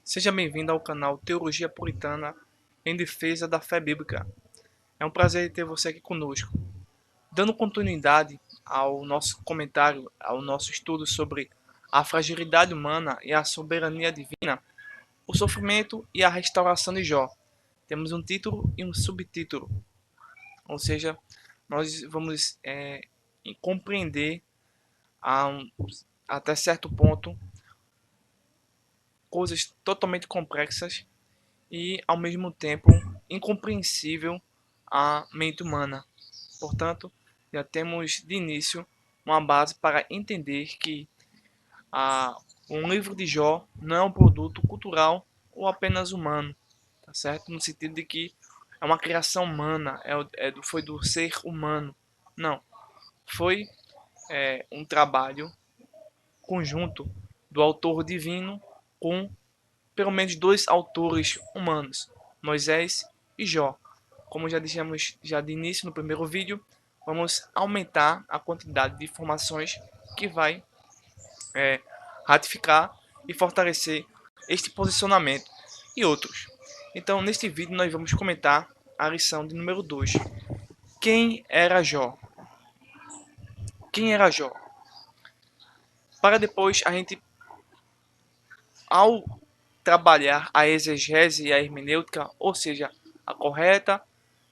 Seja bem-vindo ao canal Teologia Puritana em Defesa da Fé Bíblica. É um prazer ter você aqui conosco. Dando continuidade ao nosso comentário, ao nosso estudo sobre a fragilidade humana e a soberania divina, o sofrimento e a restauração de Jó. Temos um título e um subtítulo, ou seja, nós vamos compreender até certo ponto coisas totalmente complexas e, ao mesmo tempo, incompreensível à mente humana. Portanto, já temos de início uma base para entender que um livro de Jó não é um produto cultural ou apenas humano, tá certo? No sentido de que é uma criação humana, foi do ser humano. Não, foi um trabalho conjunto do autor divino com pelo menos dois autores humanos, Moisés e Jó. Como já dissemos já de início no primeiro vídeo, vamos aumentar a quantidade de informações que vai é, ratificar e fortalecer este posicionamento e outros. Então, neste vídeo, nós vamos comentar a lição de número 2. Quem era Jó? Quem era Jó? Para depois a gente, ao trabalhar a exegese e a hermenêutica, ou seja, a correta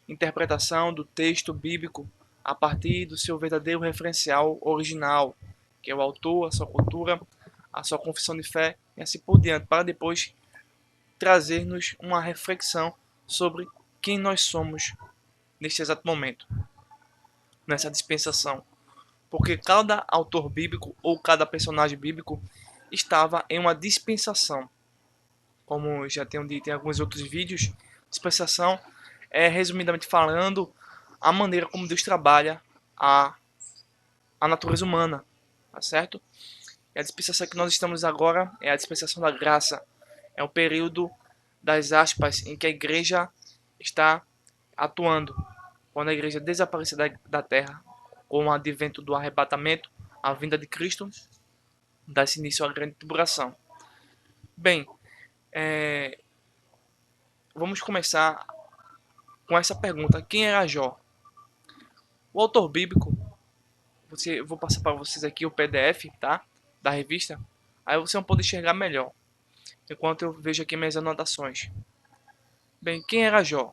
interpretação do texto bíblico a partir do seu verdadeiro referencial original, que é o autor, a sua cultura, a sua confissão de fé e assim por diante, para depois trazer-nos uma reflexão sobre quem nós somos neste exato momento, nessa dispensação. Porque cada autor bíblico ou cada personagem bíblico estava em uma dispensação. Como já tenho dito em alguns outros vídeos, dispensação é, resumidamente falando, a maneira como Deus trabalha a, a natureza humana, tá certo? E a dispensação que nós estamos agora é a dispensação da graça. É o período das aspas em que a igreja está atuando. Quando a igreja desaparecer da terra, com o advento do arrebatamento, a vinda de Cristo, dá-se início à grande tribulação. Bem, vamos começar com essa pergunta: quem era Jó? O autor bíblico, eu vou passar para vocês aqui o PDF, tá? Da revista. Aí você não pode enxergar melhor, enquanto eu vejo aqui minhas anotações. Bem, quem era Jó?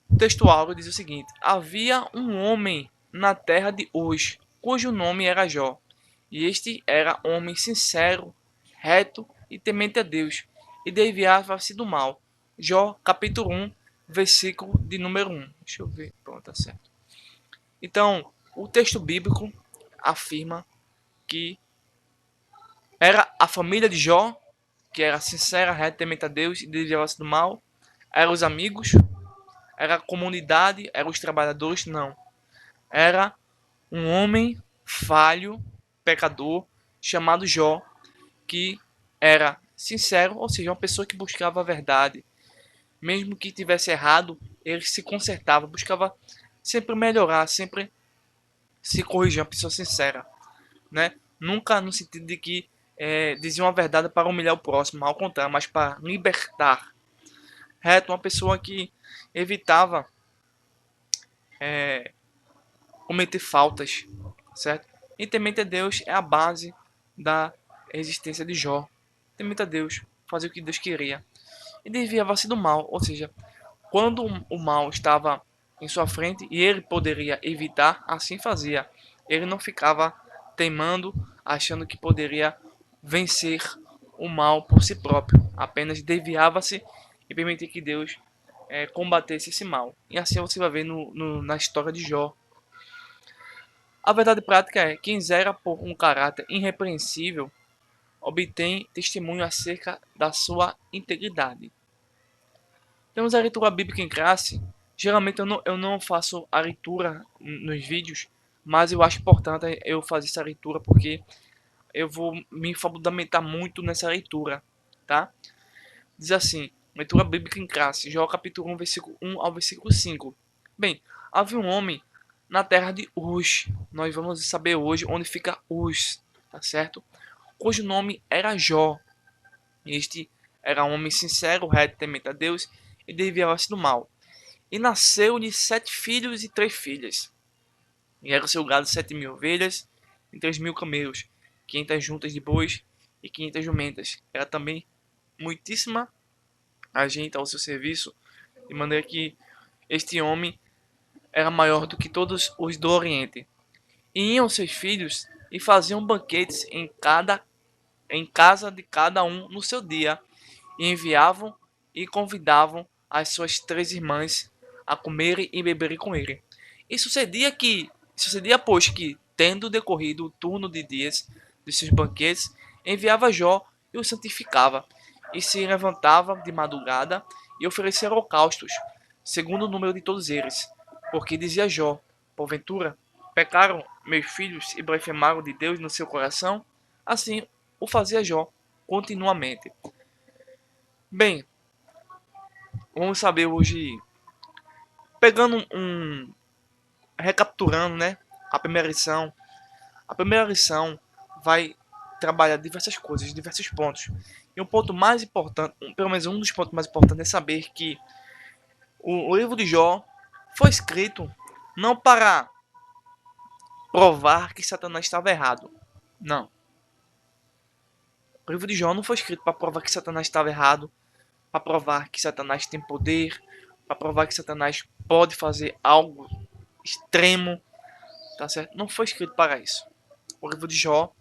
O texto áureo diz o seguinte: havia um homem na terra de Uz, cujo nome era Jó. E este era homem sincero, reto e temente a Deus, e desviava-se do mal. Jó, capítulo 1, versículo de número 1. Deixa eu ver. Pronto, tá certo. Então, o texto bíblico afirma que era a família de Jó, que era sincera, reta, temente a Deus e desviava-se do mal. Eram os amigos, era a comunidade, eram os trabalhadores, não. Era um homem falho, pecador, chamado Jó, que era sincero, ou seja, uma pessoa que buscava a verdade. Mesmo que tivesse errado, ele se consertava, buscava sempre melhorar, sempre se corrigir, uma pessoa sincera, né? Nunca no sentido de que dizia uma verdade para humilhar o próximo, ao contrário, mas para libertar. Reto, uma pessoa que evitava cometer faltas, certo? E temente a Deus é a base da existência de Jó. Temente a Deus, fazer o que Deus queria. E desviava-se do mal, ou seja, quando o mal estava em sua frente e ele poderia evitar, assim fazia. Ele não ficava teimando, achando que poderia vencer o mal por si próprio. Apenas desviava-se e permitia que Deus combatesse esse mal. E assim você vai ver na história de Jó. A verdade prática é: quem zera por um caráter irrepreensível obtém testemunho acerca da sua integridade. Temos a leitura bíblica em classe. Geralmente eu não faço a leitura nos vídeos, mas eu acho importante eu fazer essa leitura porque eu vou me fundamentar muito nessa leitura, tá? Diz assim, leitura bíblica em classe, Jó capítulo 1, versículo 1 ao versículo 5. Bem, havia um homem na terra de Uz. Nós vamos saber hoje onde fica Uz, tá certo? Cujo nome era Jó. Este era um homem sincero, reto, temente a Deus e desviava-se do mal. E nasceu-lhe 7 filhos e 3 filhas. E era o seu gado 7.000 ovelhas e 3.000 camelos, 500 juntas de bois e 500 jumentas. Era também muitíssima a gente ao seu serviço, de maneira que este homem era maior do que todos os do Oriente. E iam seus filhos e faziam banquetes em casa de cada um no seu dia, e enviavam e convidavam as suas 3 irmãs a comerem e beberem com ele. E sucedia pois que, tendo decorrido o turno de dias de seus banquetes, enviava Jó e o santificava, e se levantava de madrugada e oferecia holocaustos, segundo o número de todos eles. Porque dizia Jó: porventura, pecaram meus filhos e blasfemaram de Deus no seu coração? Assim o fazia Jó continuamente. Bem, vamos saber hoje, pegando recapturando, né, a primeira lição. A primeira lição vai trabalhar diversas coisas, diversos pontos. E um ponto mais importante, pelo menos um dos pontos mais importantes, é saber que o livro de Jó foi escrito não para provar que Satanás estava errado. Não. O livro de Jó não foi escrito para provar que Satanás estava errado, para provar que Satanás tem poder, para provar que Satanás pode fazer algo extremo, tá certo? Não foi escrito para isso. O livro de Jó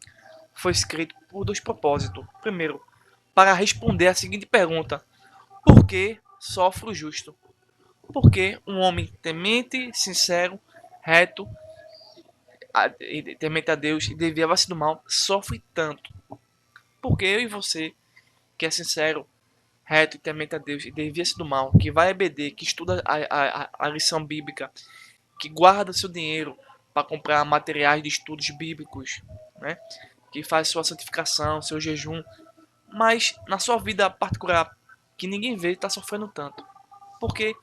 foi escrito por 2 propósitos. Primeiro, para responder a seguinte pergunta: por que sofre o justo? Por que um homem temente, sincero, reto, temente a Deus e desviava-se do mal sofre tanto? Porque eu e você, que é sincero, reto e temente a Deus e desvia-se do mal, que vai a EBD, que estuda a lição bíblica, que guarda seu dinheiro para comprar materiais de estudos bíblicos, né? Que faz sua santificação, seu jejum, mas na sua vida particular, que ninguém vê, está sofrendo tanto. Porque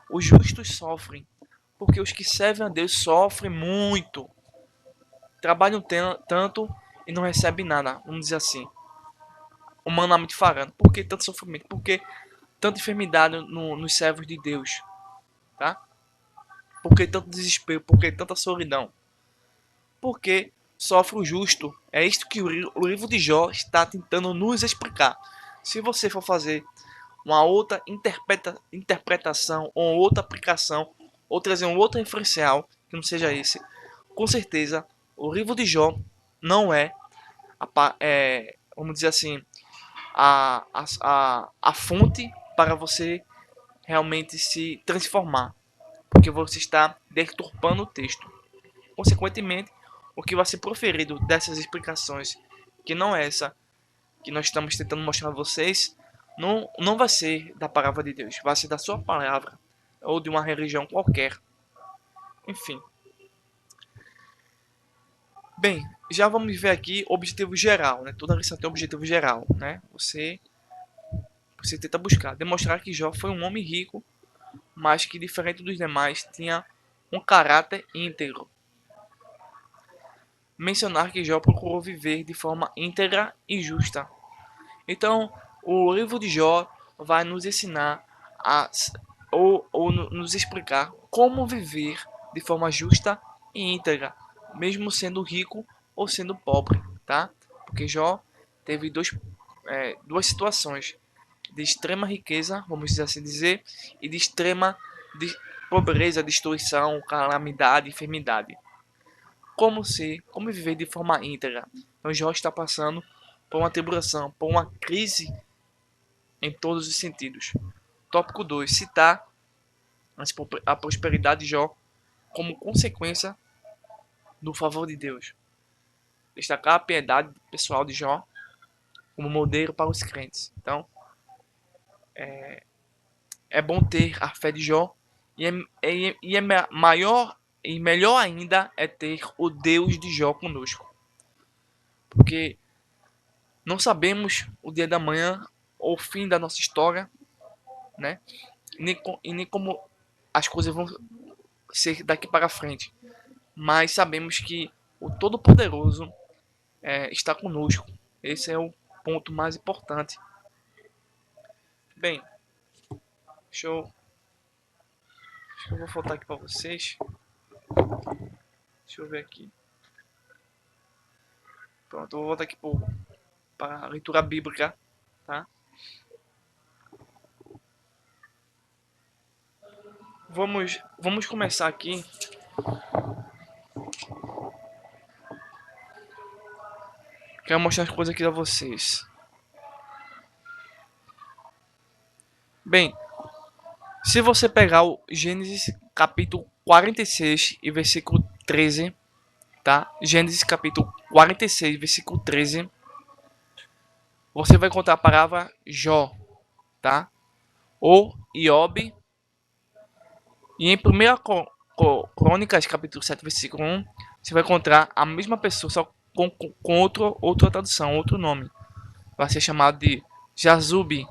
os justos sofrem, porque os que servem a Deus sofrem muito, trabalham tanto e não recebem nada, vamos dizer assim, humanamente falando. Por que tanto sofrimento? Por que tanta enfermidade nos servos de Deus? Tá? Por que tanto desespero? Por que tanta solidão? Porque sofre o justo. É isto que o livro de Jó está tentando nos explicar. Se você for fazer uma outra interpretação ou outra aplicação, ou trazer um outro referencial que não seja esse, com certeza o livro de Jó não vamos dizer assim, a fonte para você realmente se transformar, porque você está deturpando o texto. Consequentemente, o que vai ser proferido dessas explicações, que não é essa que nós estamos tentando mostrar a vocês, não vai ser da palavra de Deus, vai ser da sua palavra, ou de uma religião qualquer. Enfim. Bem, já vamos ver aqui o objetivo geral, né? Toda lição tem um objetivo geral, né? Você tenta buscar, demonstrar que Jó foi um homem rico, mas que, diferente dos demais, tinha um caráter íntegro. Mencionar que Jó procurou viver de forma íntegra e justa. Então, o livro de Jó vai nos ensinar ou nos explicar como viver de forma justa e íntegra, mesmo sendo rico ou sendo pobre, tá? Porque Jó teve duas situações de extrema riqueza, vamos assim dizer, e de extrema pobreza, destruição, calamidade, enfermidade. Como viver de forma íntegra? Então Jó está passando por uma tribulação, por uma crise em todos os sentidos. Tópico 2: citar a prosperidade de Jó como consequência do favor de Deus. Destacar a piedade pessoal de Jó como modelo para os crentes. Então, é bom ter a fé de Jó e é maior e melhor ainda é ter o Deus de Jó conosco. Porque não sabemos o dia da manhã ou o fim da nossa história, né? Nem como as coisas vão ser daqui para frente. Mas sabemos que o Todo-Poderoso está conosco. Esse é o ponto mais importante Bem, deixa eu, acho que eu vou voltar aqui para vocês. Deixa eu ver aqui. Pronto, eu vou voltar aqui para a leitura bíblica, tá? Vamos começar aqui. Quero mostrar as coisas aqui a vocês. Bem, se você pegar o Gênesis capítulo 46 e versículo 13, tá? Gênesis capítulo 46, versículo 13, você vai encontrar a palavra Jó, tá? Ou Iob. E em 1 Crônicas, capítulo 7, versículo 1, você vai encontrar a mesma pessoa, só com outra tradução, outro nome. Vai ser chamado de Jazub,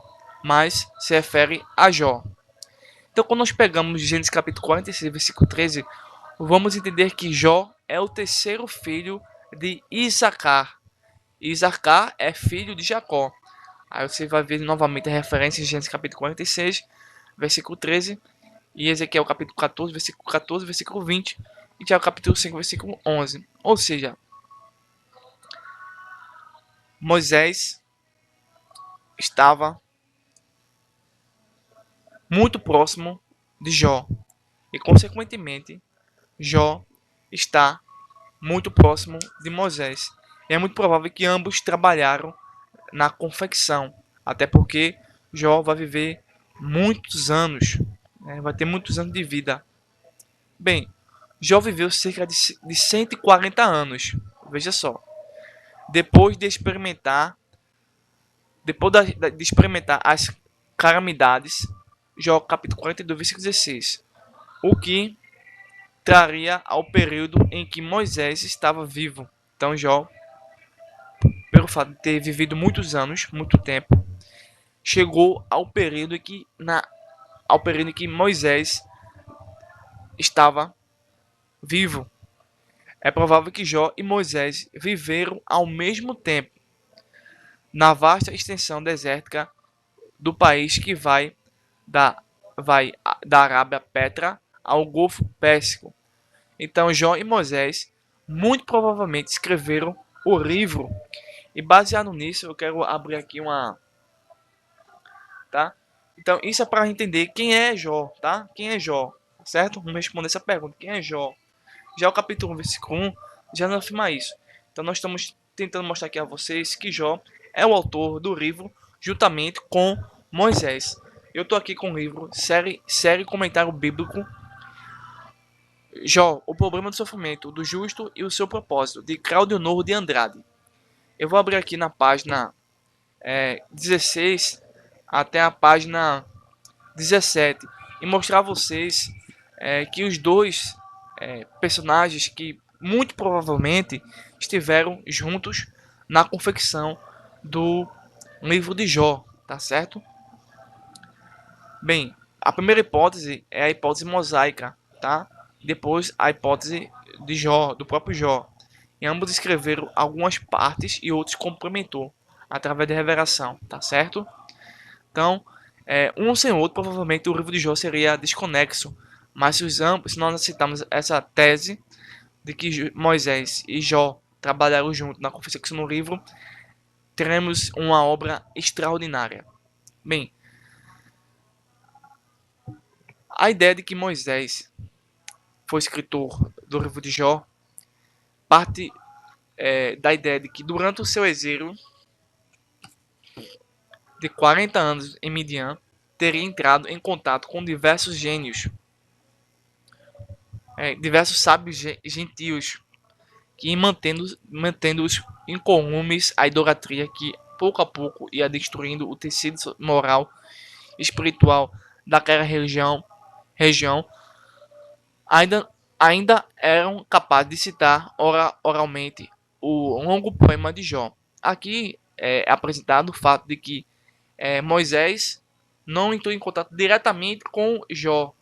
mas se refere a Jó. Então, quando nós pegamos Gênesis capítulo 46, versículo 13, vamos entender que Jó é o terceiro filho de Isacar. Isacar é filho de Jacó. Aí você vai ver novamente a referência em Gênesis capítulo 46, versículo 13, e Ezequiel capítulo 14, versículo 20, e Tiago capítulo 5, versículo 11. Ou seja, Moisés estava muito próximo de Jó, e consequentemente, Jó está muito próximo de Moisés. E é muito provável que ambos trabalharam na confecção, até porque Jó vai viver muitos anos, né? Vai ter muitos anos de vida. Bem, Jó viveu cerca de 140 anos, veja só. Depois de experimentar, de experimentar as calamidades, Jó capítulo 42, versículo 16, o que traria ao período em que Moisés estava vivo. Então Jó, pelo fato de ter vivido muitos anos, muito tempo, chegou ao período em que Moisés estava vivo. É provável que Jó e Moisés viveram ao mesmo tempo na vasta extensão desértica do país que vai da Arábia Petra ao Golfo Pérsico. Então Jó e Moisés muito provavelmente escreveram o livro. E baseado nisso, eu quero abrir aqui tá? Então isso é para entender quem é Jó, tá? Quem é Jó, certo? Vamos responder essa pergunta. Quem é Jó? Já o capítulo 1, versículo 1 já não afirma isso. Então nós estamos tentando mostrar aqui a vocês que Jó é o autor do livro juntamente com Moisés. Eu estou aqui com o livro série Comentário Bíblico Jó, o problema do sofrimento do justo e o seu propósito, de Claudio Novo de Andrade. Eu vou abrir aqui na página 16 até a página 17 e mostrar a vocês que os dois personagens que muito provavelmente estiveram juntos na confecção do livro de Jó, tá certo? Bem, a primeira hipótese é a hipótese mosaica, tá? Depois a hipótese de Jó, do próprio Jó. E ambos escreveram algumas partes e outros complementou através da revelação, tá certo? Então, um sem outro, provavelmente o livro de Jó seria desconexo. Mas se nós aceitarmos essa tese de que Moisés e Jó trabalharam juntos na confecção do livro, teremos uma obra extraordinária. Bem, a ideia de que Moisés foi escritor do livro de Jó parte da ideia de que durante o seu exílio de 40 anos em Midian, teria entrado em contato com diversos gênios, diversos sábios gentios, que mantendo-os incolumes à idolatria que pouco a pouco ia destruindo o tecido moral e espiritual daquela região ainda eram capazes de citar oralmente o longo poema de Jó. Aqui é apresentado o fato de que Moisés não entrou em contato diretamente com Jó,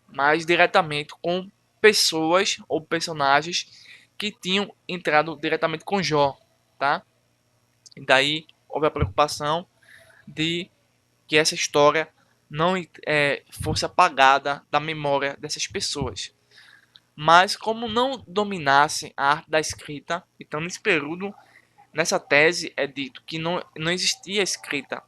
mas diretamente com pessoas ou personagens que tinham entrado diretamente com Jó, tá? E daí houve a preocupação de que essa história não fosse apagada da memória dessas pessoas. Mas como não dominasse a arte da escrita, então nesse período, nessa tese é dito que não existia escrita.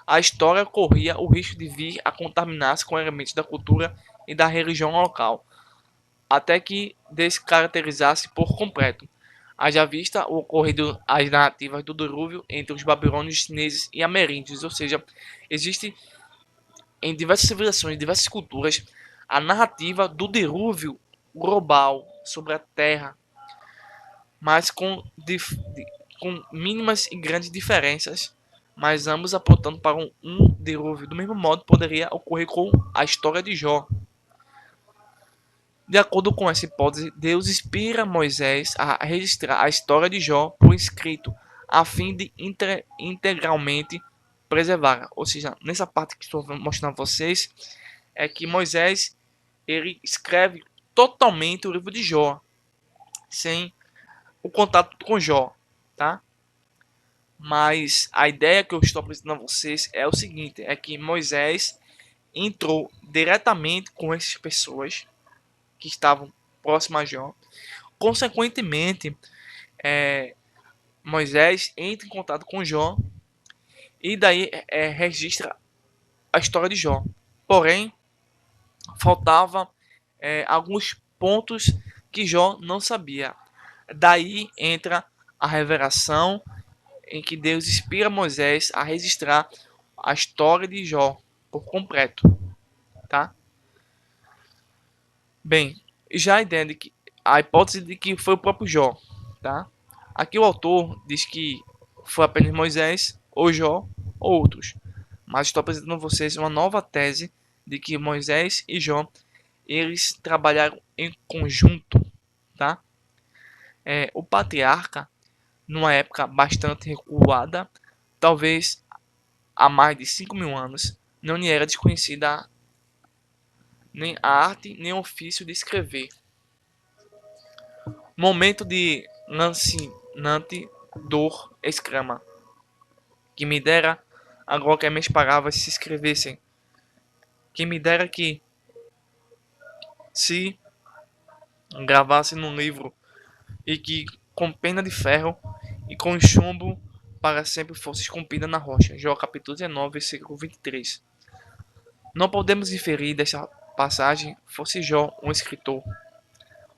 A história corria o risco de vir a contaminar-se com elementos da cultura e da religião local, até que descaracterizasse por completo. Haja vista o ocorrido as narrativas do dilúvio entre os babilônios, chineses e ameríndios, ou seja, existe em diversas civilizações, diversas culturas, a narrativa do dilúvio global sobre a Terra, mas com mínimas e grandes diferenças, mas ambos apontando para um dilúvio. Do mesmo modo, poderia ocorrer com a história de Jó. De acordo com essa hipótese, Deus inspira Moisés a registrar a história de Jó por escrito, a fim de integralmente preservá-la. Ou seja, nessa parte que estou mostrando a vocês, é que Moisés ele escreve totalmente o livro de Jó, sem o contato com Jó, tá? Mas a ideia que eu estou apresentando a vocês é o seguinte, é que Moisés entrou diretamente com essas pessoas que estavam próximas a Jó. Consequentemente, Moisés entra em contato com Jó e daí registra a história de Jó. Porém, faltava alguns pontos que Jó não sabia. Daí entra a revelação em que Deus inspira Moisés a registrar a história de Jó por completo, tá? Bem, já a ideia de que a hipótese de que foi o próprio Jó, tá? Aqui o autor diz que foi apenas Moisés, ou Jó, ou outros. Mas estou apresentando a vocês uma nova tese de que Moisés e Jó eles trabalharam em conjunto, tá? O patriarca, numa época bastante recuada, talvez há mais de 5.000 anos, não lhe era desconhecida nem a arte nem o ofício de escrever. Momento de lancinante dor exclama, que me dera agora que as minhas palavras se escrevessem, que me dera que se gravasse num livro e que com pena de ferro e com chumbo para sempre fosse esculpida na rocha. Jó capítulo 19, versículo 23. Não podemos inferir desta passagem fosse Jó um escritor.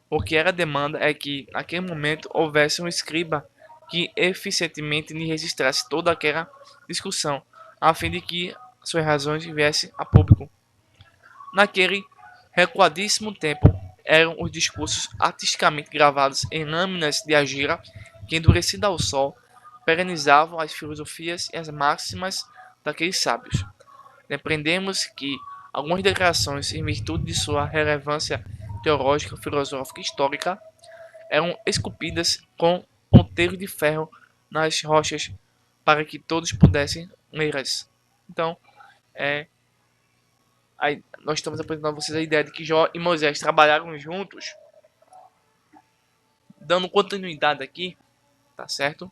O que era demanda é que, naquele momento, houvesse um escriba que eficientemente lhe registrasse toda aquela discussão, a fim de que suas razões viessem a público. Naquele recuadíssimo tempo, eram os discursos artisticamente gravados em lâminas de argila que, endurecida ao sol, perenizavam as filosofias e as máximas daqueles sábios. Depreendemos que algumas declarações, em virtude de sua relevância teológica, filosófica e histórica, eram esculpidas com ponteiro de ferro nas rochas para que todos pudessem lê-las. Então, aí nós estamos apresentando a vocês a ideia de que Jó e Moisés trabalharam juntos, dando continuidade aqui, tá certo?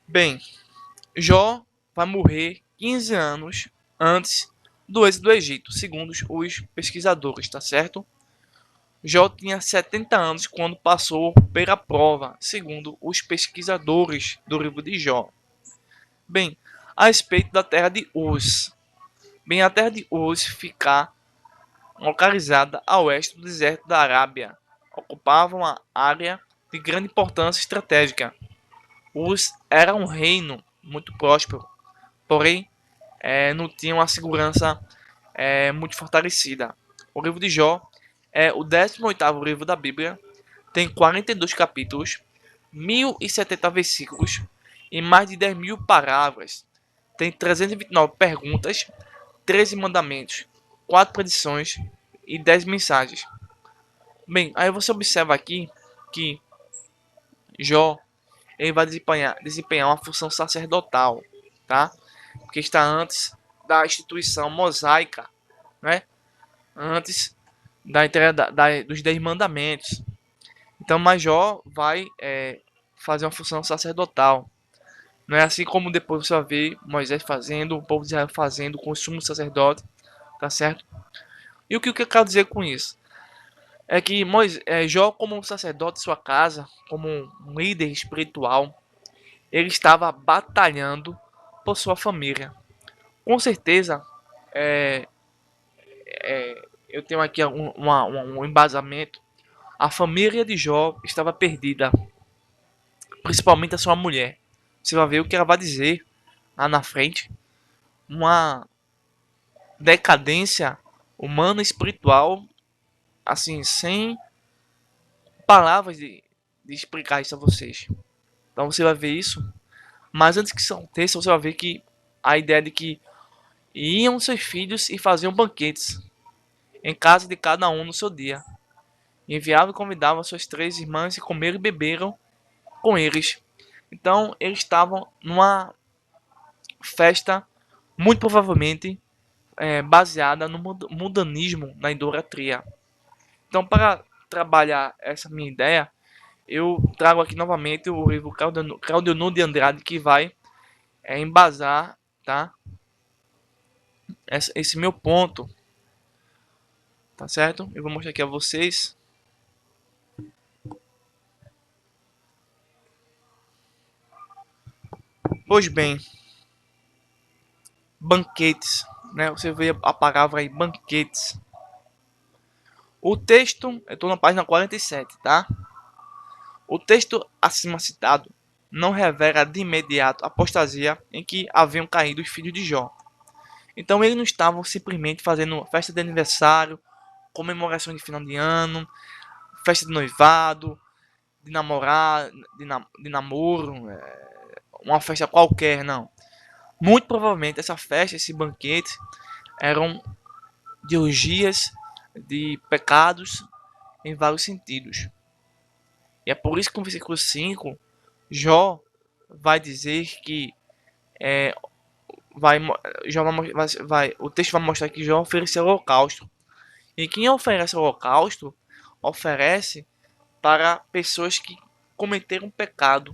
Bem, Jó vai morrer 15 anos antes do êxodo do Egito, segundo os pesquisadores, tá certo? Jó tinha 70 anos quando passou pela prova, segundo os pesquisadores do livro de Jó. Bem, a respeito da terra de Uz. Bem, a terra de Uz fica localizada a oeste do deserto da Arábia. Ocupava uma área de grande importância estratégica. Uz era um reino muito próspero, porém não tinha uma segurança muito fortalecida. O livro de Jó é o 18º livro da Bíblia, tem 42 capítulos, 1.070 versículos e mais de 10.000 palavras. Tem 329 perguntas, 13 mandamentos, 4 predições e 10 mensagens. Bem, aí você observa aqui que Jó ele vai desempenhar uma função sacerdotal, tá? Porque está antes da instituição mosaica, né? Antes da entrega dos 10 mandamentos. Então, Major vai fazer uma função sacerdotal. Não é assim como depois você vai ver Moisés fazendo, o povo de Israel fazendo com o sumo sacerdote, tá certo? E o que eu quero dizer com isso? É que Jó, como um sacerdote de sua casa, como um líder espiritual, ele estava batalhando por sua família. Com certeza, é, eu tenho aqui um embasamento. A família de Jó estava perdida, principalmente a sua mulher. Você vai ver o que ela vai dizer lá na frente. Uma decadência humana e espiritual, assim, sem palavras de explicar isso a vocês. Então você vai ver isso. Mas antes que isso aconteça, você vai ver que a ideia de que iam seus filhos e faziam banquetes em casa de cada um no seu dia. Enviavam e convidavam suas três irmãs e comeram e beberam com eles. Então eles estavam numa festa, muito provavelmente baseada no mundanismo, na idolatria. Então, para trabalhar essa minha ideia, eu trago aqui novamente o livro Claudio de Andrade, que vai embasar, tá, esse meu ponto, tá certo? Eu vou mostrar aqui a vocês. Pois bem, banquetes, né? Você vê a palavra aí, banquetes. O texto, eu estou na página 47, tá? O texto acima citado não revela de imediato a apostasia em que haviam caído os filhos de Jó. Então eles não estavam simplesmente fazendo festa de aniversário, comemoração de final de ano, festa de noivado, de namorar, de namoro, uma festa qualquer, não. Muito provavelmente essa festa, esse banquete, eram de orgias, de pecados em vários sentidos. E é por isso que no versículo 5, Jó vai dizer que vai, Jó o texto vai mostrar que Jó ofereceu holocausto. E quem oferece holocausto, oferece para pessoas que cometeram pecado.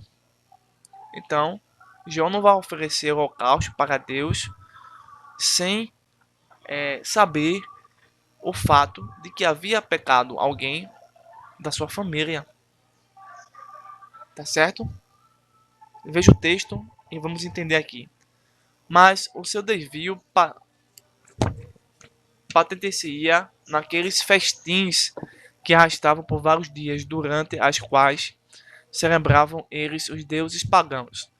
Então, Jó não vai oferecer holocausto para Deus sem saber o fato de que havia pecado alguém da sua família. Tá certo? Veja o texto e vamos entender aqui. Mas o seu desvio patentecia naqueles festins que arrastavam por vários dias, durante as quais celebravam eles os deuses pagãos.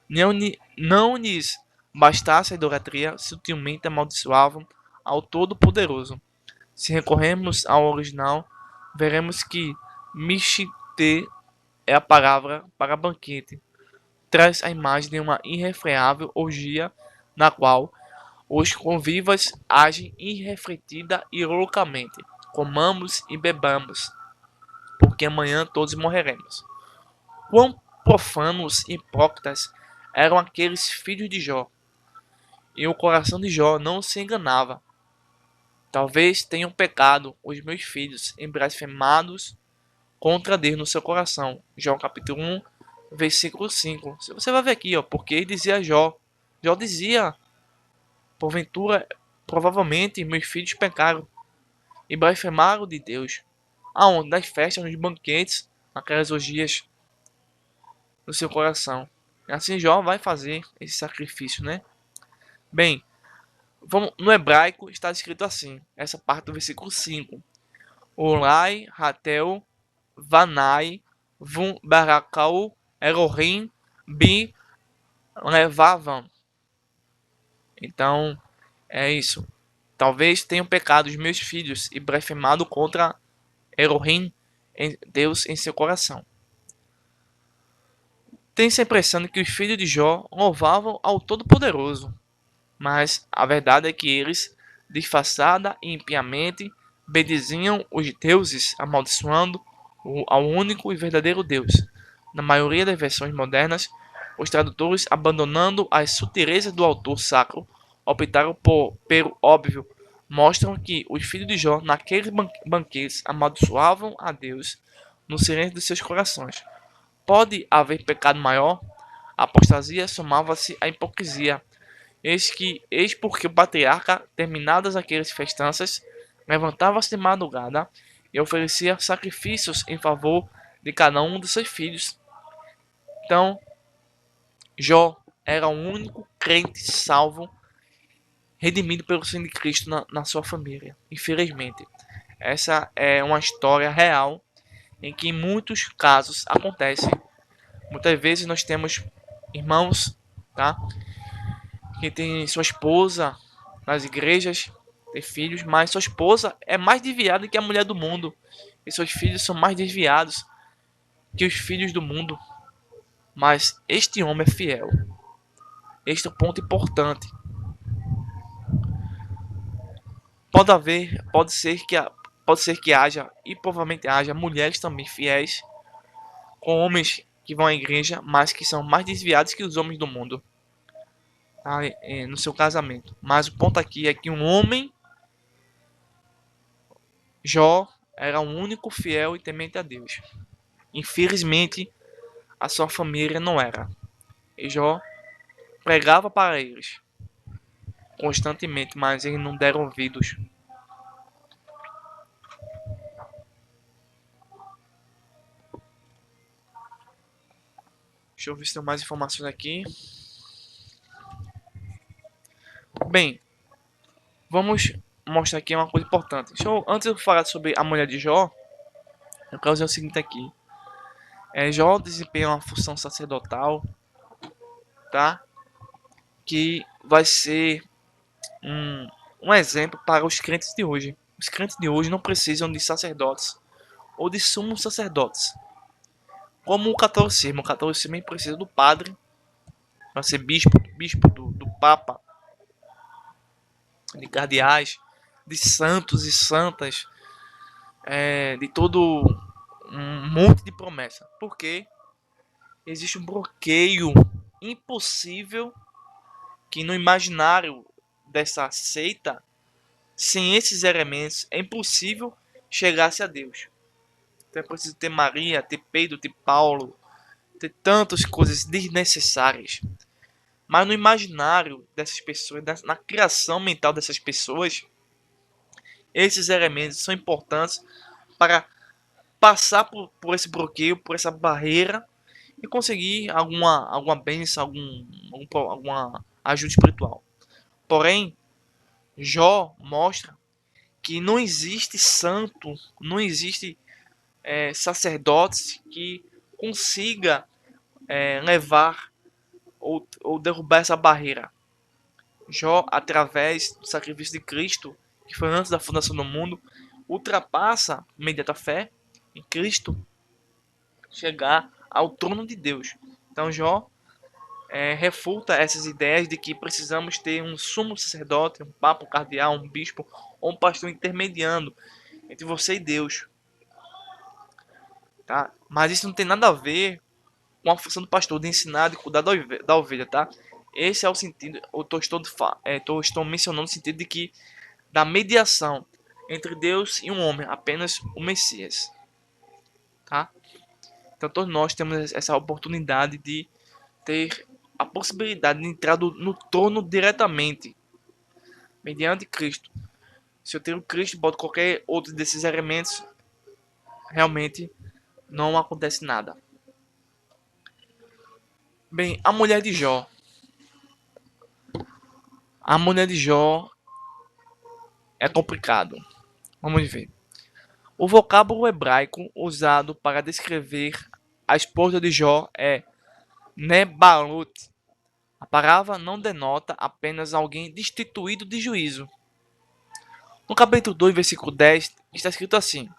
Não lhes bastasse a idolatria, sutilmente amaldiçoavam ao Todo-Poderoso. Se recorrermos ao original, veremos que Mishite é a palavra para banquete. Traz a imagem de uma irrefreável orgia na qual os convivas agem irrefletida e loucamente. Comamos e bebamos, porque amanhã todos morreremos. Quão profanos e hipócritas eram aqueles filhos de Jó. E o coração de Jó não se enganava. Talvez tenham pecado os meus filhos, em blasfemados contra Deus no seu coração. Jó capítulo 1, versículo 5. Você vai ver aqui, ó, porque dizia Jó. Jó dizia, porventura, provavelmente meus filhos pecaram e blasfemaram de Deus. Aonde? Nas festas, nos banquetes, naquelas orgias no seu coração. E assim Jó vai fazer esse sacrifício, né? Bem, no hebraico está escrito assim, essa parte do versículo 5. Olai, Ratel, Vanai, Vum, Barakau, Elohim, Bi, Levavam. Então, é isso. Talvez tenham pecado os meus filhos e blasfemado contra Elohim, Deus em seu coração. Tem-se a impressão de que os filhos de Jó louvavam ao Todo-Poderoso, mas a verdade é que eles, disfarçada e impiamente, bendiziam os deuses, amaldiçoando ao único e verdadeiro Deus. Na maioria das versões modernas, os tradutores, abandonando as sutilezas do autor sacro, optaram pelo óbvio, mostram que os filhos de Jó, naqueles banquetes, amaldiçoavam a Deus no silêncio de seus corações. Pode haver pecado maior? A apostasia somava-se à hipocrisia. Eis porque o patriarca, terminadas aquelas festanças, levantava-se de madrugada e oferecia sacrifícios em favor de cada um de seus filhos. Então, Jó era o único crente salvo, redimido pelo sangue de Cristo na sua família. Infelizmente, essa é uma história real em que em muitos casos acontece. Muitas vezes nós temos irmãos, tá, que tem sua esposa nas igrejas, tem filhos, mas sua esposa é mais desviada que a mulher do mundo. E seus filhos são mais desviados que os filhos do mundo. Mas este homem é fiel. Este é o ponto importante. Pode ser que haja, e provavelmente haja, mulheres também fiéis, com homens que vão à igreja, mas que são mais desviados que os homens do mundo, tá? No seu casamento. Mas o ponto aqui é que um homem, Jó, era o único fiel e temente a Deus. Infelizmente, a sua família não era. E Jó pregava para eles constantemente, mas eles não deram ouvidos. Deixa eu ver se tem mais informações aqui. Bem, vamos mostrar aqui uma coisa importante. Antes de eu falar sobre a mulher de Jó, eu quero dizer o seguinte aqui. Jó desempenha uma função sacerdotal, tá? Que vai ser um exemplo para os crentes de hoje. Os crentes de hoje não precisam de sacerdotes ou de sumos sacerdotes. Como o catolicismo precisa do padre para ser bispo do papa, de cardeais, de santos e santas, de todo um monte de promessa. Porque existe um bloqueio impossível que no imaginário dessa seita, sem esses elementos, é impossível chegar-se a Deus. Então é preciso ter Maria, ter Pedro, ter Paulo, ter tantas coisas desnecessárias. Mas no imaginário dessas pessoas, na criação mental dessas pessoas, esses elementos são importantes para passar por esse bloqueio, por essa barreira e conseguir alguma bênção, alguma ajuda espiritual. Porém, Jó mostra que não existe santo, não existe sacerdote que consiga levar ou derrubar essa barreira. Jó, através do sacrifício de Cristo, que foi antes da fundação do mundo, ultrapassa, mediante a fé em Cristo, chegar ao trono de Deus. Então Jó refuta essas ideias de que precisamos ter um sumo sacerdote, um papa, um cardeal, um bispo ou um pastor intermediando entre você e Deus. Tá? Mas isso não tem nada a ver com a função do pastor de ensinar, de cuidar da ovelha, tá? Esse é o sentido, estou mencionando o sentido de que da mediação entre Deus e um homem, apenas o Messias, tá? Então todos nós temos essa oportunidade de ter a possibilidade de entrar no trono diretamente, mediante Cristo. Se eu tenho Cristo, boto qualquer outro desses elementos, realmente não acontece nada. Bem, a mulher de Jó. A mulher de Jó é complicado. Vamos ver. O vocábulo hebraico usado para descrever a esposa de Jó é Nebalut. A palavra não denota apenas alguém destituído de juízo. No capítulo 2, versículo 10, está escrito assim.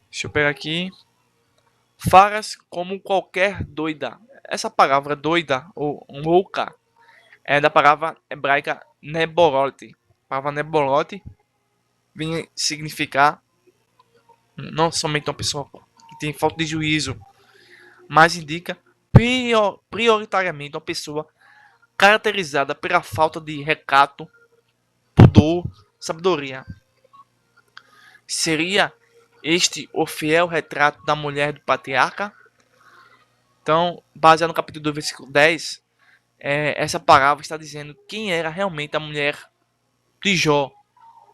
Deixa eu pegar aqui. Falas como qualquer doida. Essa palavra doida ou louca é da palavra hebraica nebolote. A palavra nebolote vem significar não somente uma pessoa que tem falta de juízo, mas indica prioritariamente uma pessoa caracterizada pela falta de recato, pudor, sabedoria. Seria este o fiel retrato da mulher do patriarca? Então, baseado no capítulo 2, versículo 10, essa parábola está dizendo quem era realmente a mulher de Jó.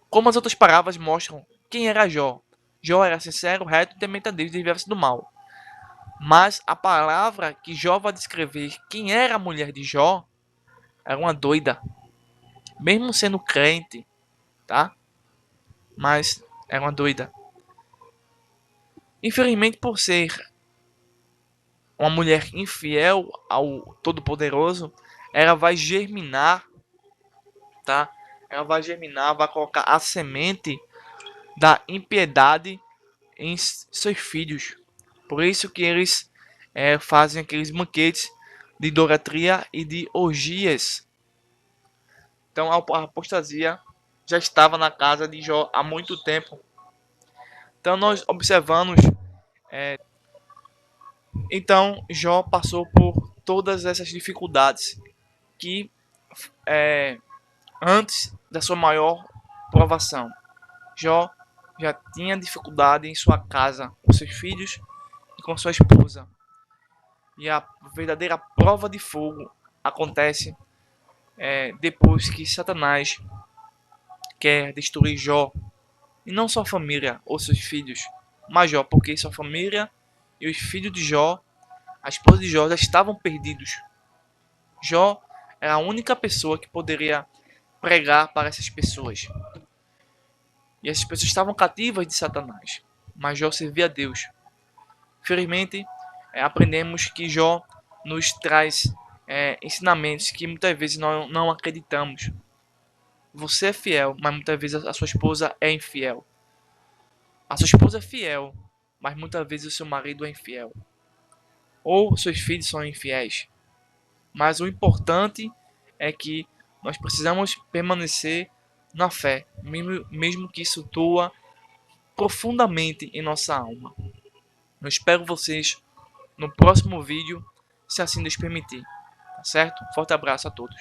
Como as outras parábolas mostram quem era Jó. Jó era sincero, reto e temente a Deus e desviava-se do mal. Mas a palavra que Jó vai descrever quem era a mulher de Jó era uma doida. Mesmo sendo crente, tá? Mas era uma doida. Infelizmente, por ser uma mulher infiel ao Todo-Poderoso, ela vai germinar, tá? Ela vai germinar, vai colocar a semente da impiedade em seus filhos. Por isso que eles fazem aqueles banquetes de idolatria e de orgias. Então a apostasia já estava na casa de Jó há muito tempo. Então nós observamos. Então Jó passou por todas essas dificuldades que é, antes da sua maior provação. Jó já tinha dificuldade em sua casa com seus filhos e com sua esposa. E a verdadeira prova de fogo acontece depois que Satanás quer destruir Jó. E não sua família ou seus filhos, mas Jó, porque sua família e os filhos de Jó, a esposa de Jó, já estavam perdidos. Jó era a única pessoa que poderia pregar para essas pessoas. E essas pessoas estavam cativas de Satanás. Mas Jó servia a Deus. Felizmente, aprendemos que Jó nos traz ensinamentos que muitas vezes nós não acreditamos. Você é fiel, mas muitas vezes a sua esposa é infiel. A sua esposa é fiel, mas muitas vezes o seu marido é infiel. Ou seus filhos são infiéis. Mas o importante é que nós precisamos permanecer na fé, mesmo que isso doa profundamente em nossa alma. Eu espero vocês no próximo vídeo, se assim Deus permitir. Tá certo? Forte abraço a todos.